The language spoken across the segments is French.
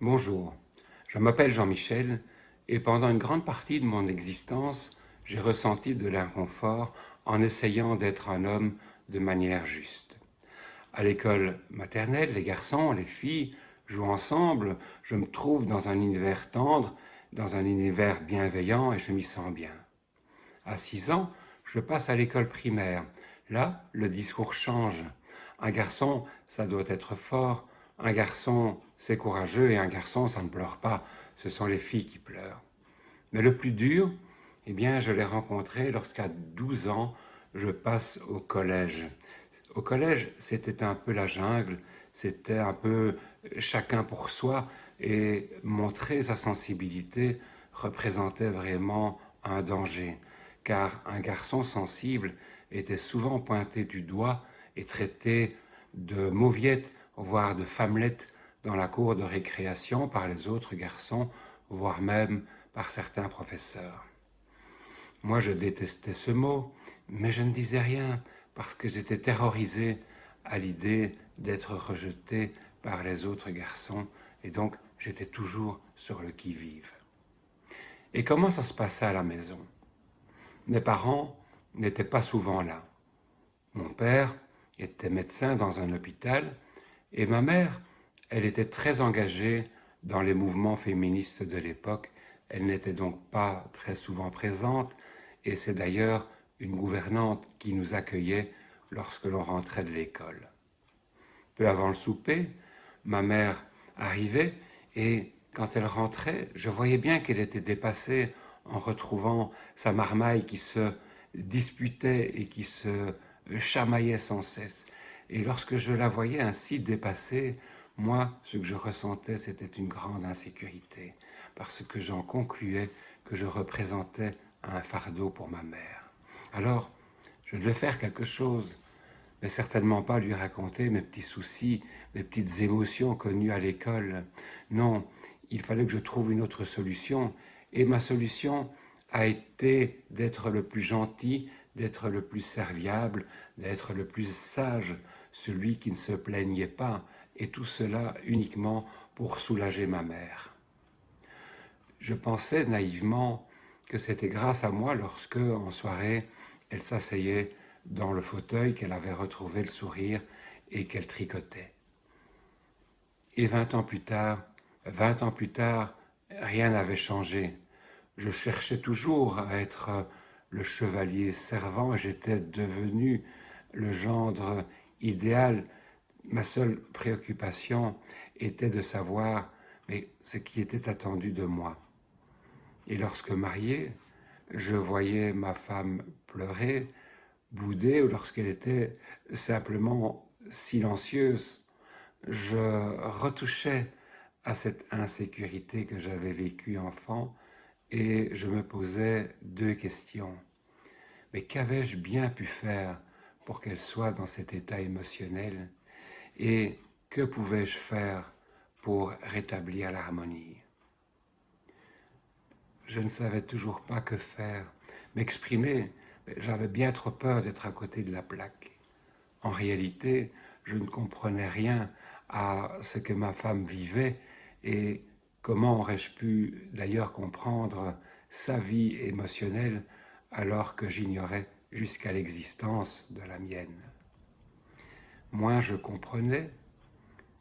Bonjour, je m'appelle Jean-Michel et pendant une grande partie de mon existence, j'ai ressenti de l'inconfort en essayant d'être un homme de manière juste. À l'école maternelle, les garçons, les filles jouent ensemble, je me trouve dans un univers tendre, dans un univers bienveillant et je m'y sens bien. À 6 ans, je passe à l'école primaire. Là, le discours change. Un garçon, ça doit être fort. Un garçon, c'est courageux et un garçon, ça ne pleure pas. Ce sont les filles qui pleurent. Mais le plus dur, eh bien, je l'ai rencontré lorsqu'à 12 ans, je passe au collège. Au collège, c'était un peu la jungle, c'était un peu chacun pour soi et montrer sa sensibilité représentait vraiment un danger, car un garçon sensible était souvent pointé du doigt et traité de mauviette, voire de femmelette dans la cour de récréation par les autres garçons, voire même par certains professeurs. Moi, je détestais ce mot, mais je ne disais rien parce que j'étais terrorisé à l'idée d'être rejeté par les autres garçons et donc j'étais toujours sur le qui-vive. Et comment ça se passait à la maison? Mes parents n'étaient pas souvent là. Mon père était médecin dans un hôpital et ma mère, elle était très engagée dans les mouvements féministes de l'époque. Elle n'était donc pas très souvent présente et c'est d'ailleurs une gouvernante qui nous accueillait lorsque l'on rentrait de l'école. Peu avant le souper, ma mère arrivait et quand elle rentrait, je voyais bien qu'elle était dépassée en retrouvant sa marmaille qui se disputait et qui se chamaillait sans cesse. Et lorsque je la voyais ainsi dépassée, moi, ce que je ressentais, c'était une grande insécurité, parce que j'en concluais que je représentais un fardeau pour ma mère. Alors, je devais faire quelque chose, mais certainement pas lui raconter mes petits soucis, mes petites émotions connues à l'école. Non, il fallait que je trouve une autre solution. Et ma solution a été d'être le plus gentil, d'être le plus serviable, d'être le plus sage, celui qui ne se plaignait pas, et tout cela uniquement pour soulager ma mère. Je pensais naïvement que c'était grâce à moi lorsque, en soirée, elle s'asseyait dans le fauteuil, qu'elle avait retrouvé le sourire et qu'elle tricotait. Et 20 ans plus tard, rien n'avait changé. Je cherchais toujours à être le chevalier servant et j'étais devenu le gendre idéal. Ma seule préoccupation était de savoir mais ce qui était attendu de moi. Et lorsque marié, je voyais ma femme pleurer, bouder, ou lorsqu'elle était simplement silencieuse, je retouchais à cette insécurité que j'avais vécue enfant et je me posais deux questions. Mais qu'avais-je bien pu faire pour qu'elle soit dans cet état émotionnel et que pouvais-je faire pour rétablir l'harmonie? Je ne savais toujours pas que faire. M'exprimer, j'avais bien trop peur d'être à côté de la plaque. En réalité, je ne comprenais rien à ce que ma femme vivait et comment aurais-je pu d'ailleurs comprendre sa vie émotionnelle alors que j'ignorais jusqu'à l'existence de la mienne. Moins je comprenais,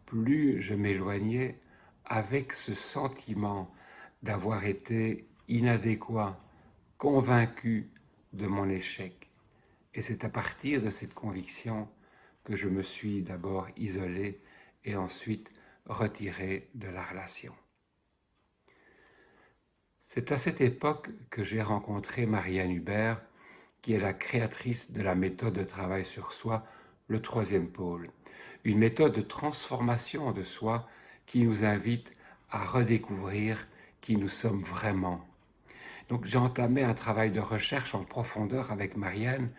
plus je m'éloignais avec ce sentiment d'avoir été inadéquat, convaincu de mon échec. Et c'est à partir de cette conviction que je me suis d'abord isolé et ensuite retiré de la relation. C'est à cette époque que j'ai rencontré Marianne Hubert, qui est la créatrice de la méthode de travail sur soi, le troisième pôle. Une méthode de transformation de soi qui nous invite à redécouvrir qui nous sommes vraiment. Donc j'ai entamé un travail de recherche en profondeur avec Marianne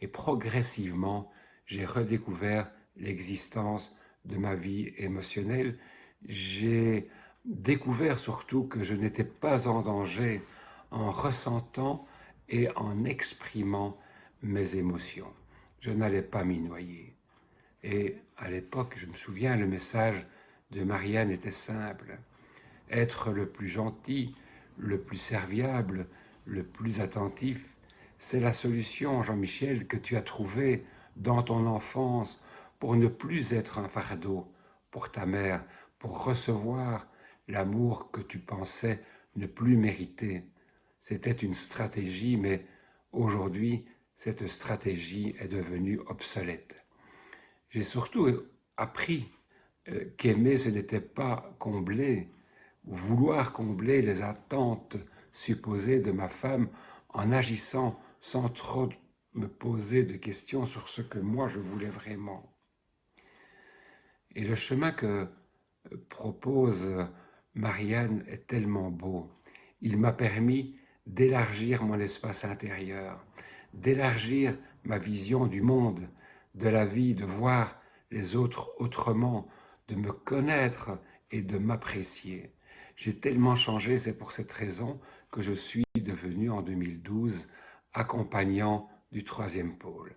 et progressivement j'ai redécouvert l'existence de ma vie émotionnelle. J'ai découvert surtout que je n'étais pas en danger en ressentant et en exprimant mes émotions. Je n'allais pas m'y noyer. Et à l'époque, je me souviens, le message de Marianne était simple. être le plus gentil, le plus serviable, le plus attentif. C'est la solution, Jean-Michel, que tu as trouvée dans ton enfance pour ne plus être un fardeau pour ta mère, pour recevoir l'amour que tu pensais ne plus mériter. C'était une stratégie, mais aujourd'hui, cette stratégie est devenue obsolète. J'ai surtout appris qu'aimer, ce n'était pas combler ou vouloir combler les attentes supposées de ma femme en agissant sans trop me poser de questions sur ce que moi je voulais vraiment. Et le chemin que propose Marianne est tellement beau. Il m'a permis d'élargir mon espace intérieur, d'élargir ma vision du monde, de la vie, de voir les autres autrement, de me connaître et de m'apprécier. J'ai tellement changé, c'est pour cette raison que je suis devenu en 2012 accompagnant du troisième pôle.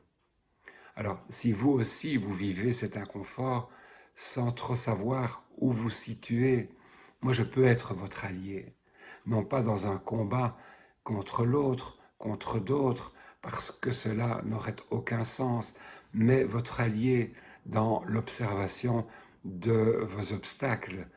Alors, si vous aussi, vous vivez cet inconfort sans trop savoir où vous situer, moi je peux être votre allié, non pas dans un combat contre l'autre, contre d'autres, parce que cela n'aurait aucun sens, mais votre allié dans l'observation de vos obstacles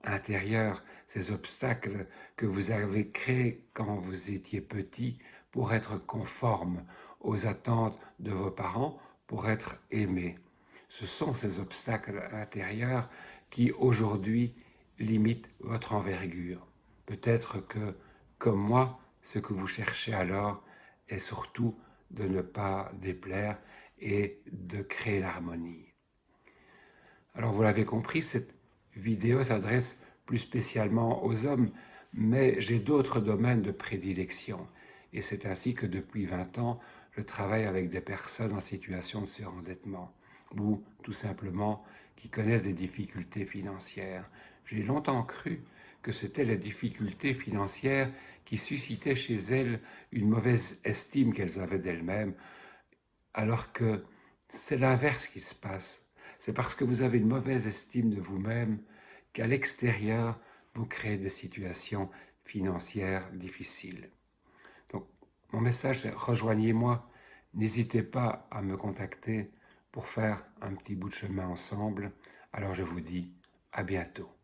intérieurs, ces obstacles que vous avez créés quand vous étiez petit pour être conforme aux attentes de vos parents, pour être aimé. Ce sont ces obstacles intérieurs qui aujourd'hui limitent votre envergure. Peut-être que, comme moi, ce que vous cherchez alors est surtout de ne pas déplaire et de créer l'harmonie. Alors vous l'avez compris, cette vidéo s'adresse plus spécialement aux hommes, mais j'ai d'autres domaines de prédilection. Et c'est ainsi que depuis 20 ans, je travaille avec des personnes en situation de surendettement ou tout simplement qui connaissent des difficultés financières. J'ai longtemps cru que c'était les difficultés financières qui suscitaient chez elles une mauvaise estime qu'elles avaient d'elles-mêmes, alors que c'est l'inverse qui se passe. C'est parce que vous avez une mauvaise estime de vous-même qu'à l'extérieur, vous créez des situations financières difficiles. Donc, mon message, c'est rejoignez-moi. N'hésitez pas à me contacter pour faire un petit bout de chemin ensemble. Alors, je vous dis à bientôt.